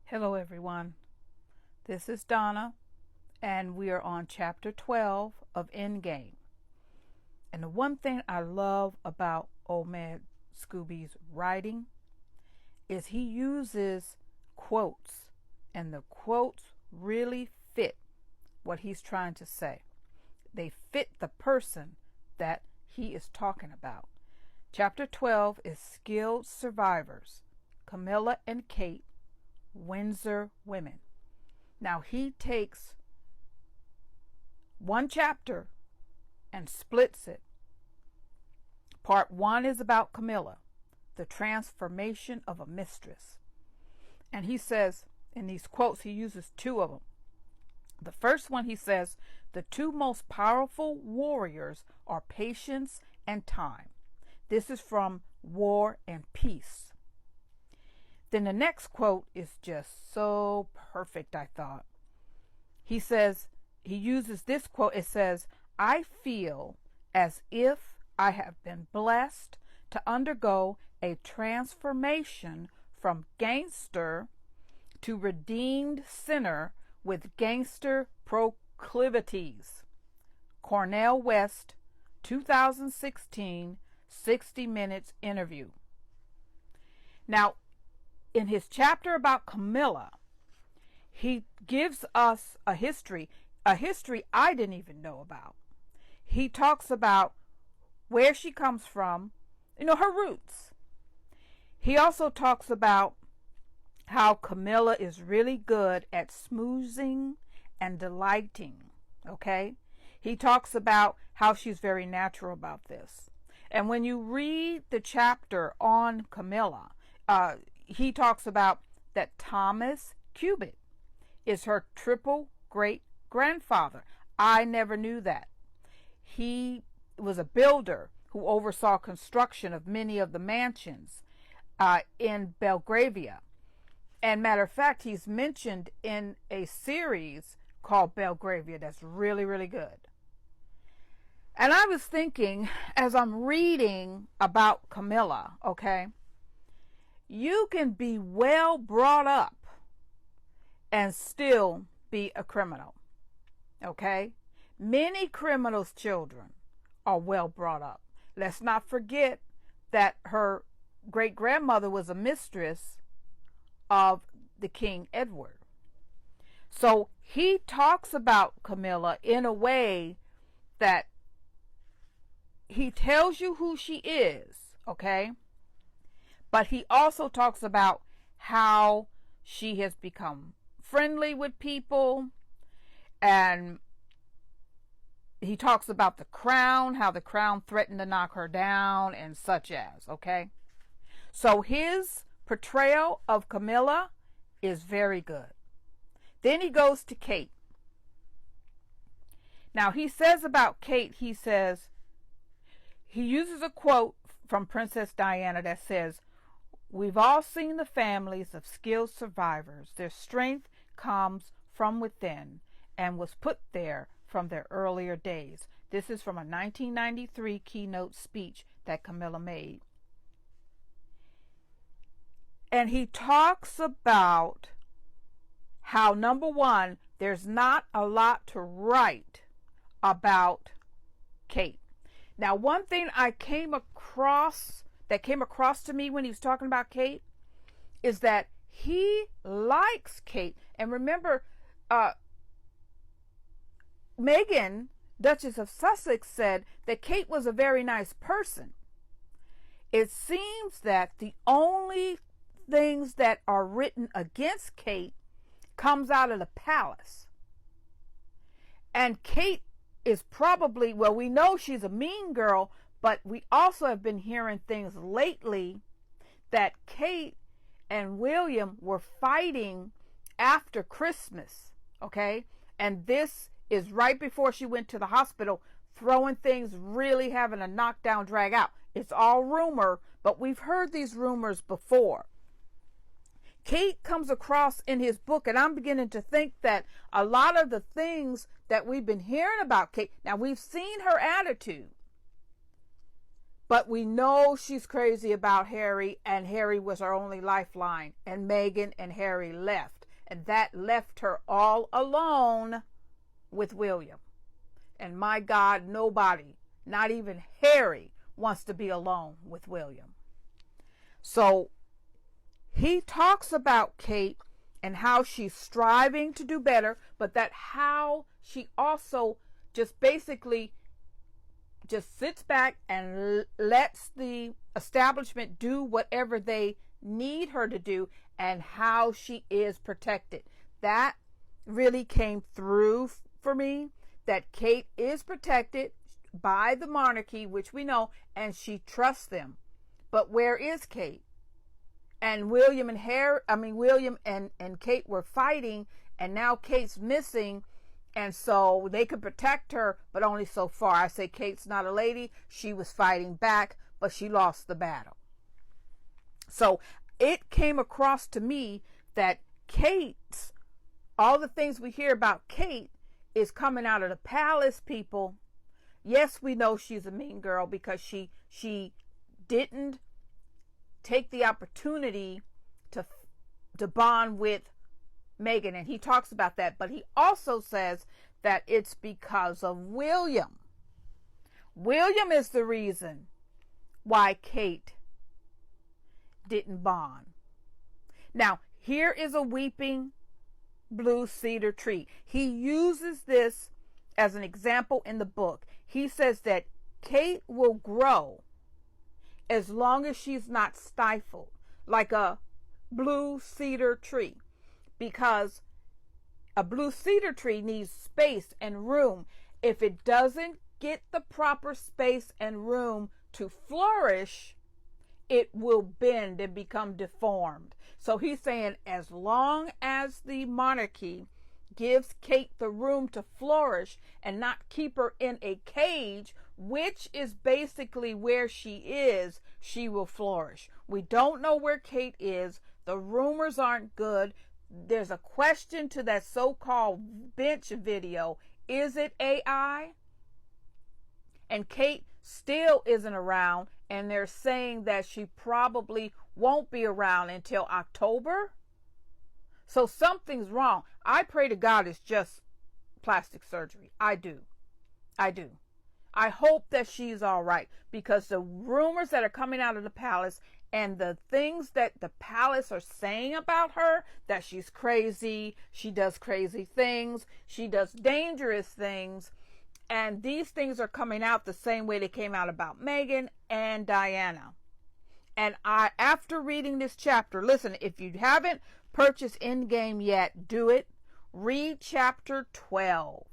Hello, everyone. This is Donna, and we are on chapter 12 of Endgame. And the one thing I love about Old Man Scooby's writing is he uses quotes, and the quotes really fit what he's trying to say. They fit the person that he is talking about. Chapter 12 is Skilled Survivors, Camilla and Kate, Windsor Women. Now he takes one chapter and splits it. Part 1 is about Camilla, the transformation of a mistress. And he says, in these quotes, he uses two of them. The first one, he says, the two most powerful warriors are patience and time. This is from War and Peace. Then the next quote is just so perfect, I thought. He says, he uses this quote. It says, I feel as if I have been blessed to undergo a transformation from gangster to redeemed sinner with gangster proclivities. Cornell West, 2016, 60 Minutes interview. Now, in his chapter about Camilla, he gives us a history I didn't even know about. He talks about where she comes from, her roots. He also talks about how Camilla is really good at smoozing and delighting, okay? He talks about how she's very natural about this. And when you read the chapter on Camilla, he talks about that Thomas Cubitt is her triple great grandfather. I never knew that. He was a builder who oversaw construction of many of the mansions in Belgravia. And matter of fact, he's mentioned in a series called Belgravia that's really, really good. And I was thinking, as I'm reading about Camilla, okay, you can be well brought up and still be a criminal. Okay? Many criminals' children are well brought up. Let's not forget that her great grandmother was a mistress of the King Edward. So he talks about Camilla in a way that he tells you who she is, okay? But he also talks about how she has become friendly with people. And he talks about the crown, how the crown threatened to knock her down and such as, okay? So his portrayal of Camilla is very good. Then he goes to Kate. Now he says about Kate, he uses a quote from Princess Diana that says, we've all seen the families of skilled survivors. Their strength comes from within and was put there from their earlier days. This is from a 1993 keynote speech that Camilla made. And he talks about how, number one, there's not a lot to write about Kate. Now, one thing that came across to me when he was talking about Kate is that he likes Kate. And remember, Meghan, Duchess of Sussex, said that Kate was a very nice person. It seems that the only things that are written against Kate comes out of the palace. And Kate is probably, well, we know she's a mean girl, but we also have been hearing things lately that Kate and William were fighting after Christmas, okay? And this is right before she went to the hospital, throwing things, really having a knockdown, drag out. It's all rumor, but we've heard these rumors before. Kate comes across in his book, and I'm beginning to think that a lot of the things that we've been hearing about Kate, now we've seen her attitude, but we know she's crazy about Harry, and Harry was her only lifeline, and Meghan and Harry left. and that left her all alone with William. And my God, nobody, not even Harry, wants to be alone with William. So he talks about Kate and how she's striving to do better, but that how she also just basically just sits back and lets the establishment do whatever they need her to do, and how she is protected. That really came through for me, that Kate is protected by the monarchy, which we know, and she trusts them. But where is Kate? And William and Kate were fighting, and now Kate's missing, and so they could protect her, but only so far. I say Kate's not a lady. She was fighting back, but she lost the battle. So it came across to me that Kate's, all the things we hear about Kate is coming out of the palace people. Yes, we know she's a mean girl because she didn't take the opportunity to bond with Meghan, and he talks about that, but he also says that it's because of William. William is the reason why Kate didn't bond. Now, here is a weeping blue cedar tree. He uses this as an example in the book. He says that Kate will grow as long as she's not stifled, like a blue cedar tree, because a blue cedar tree needs space and room. If it doesn't get the proper space and room to flourish, it will bend and become deformed. So he's saying as long as the monarchy gives Kate the room to flourish and not keep her in a cage, which is basically where she is, she will flourish. We don't know where Kate is. The rumors aren't good. There's a question to that so-called bench video. Is it AI? And Kate still isn't around, and they're saying that she probably won't be around until October. So something's wrong. I pray to God it's just plastic surgery. I do. I hope that she's all right, because the rumors that are coming out of the palace and the things that the palace are saying about her, that she's crazy, she does crazy things, she does dangerous things, and these things are coming out the same way they came out about Meghan and Diana. And after reading this chapter, listen, if you haven't purchased Endgame yet, do it. Read chapter 12.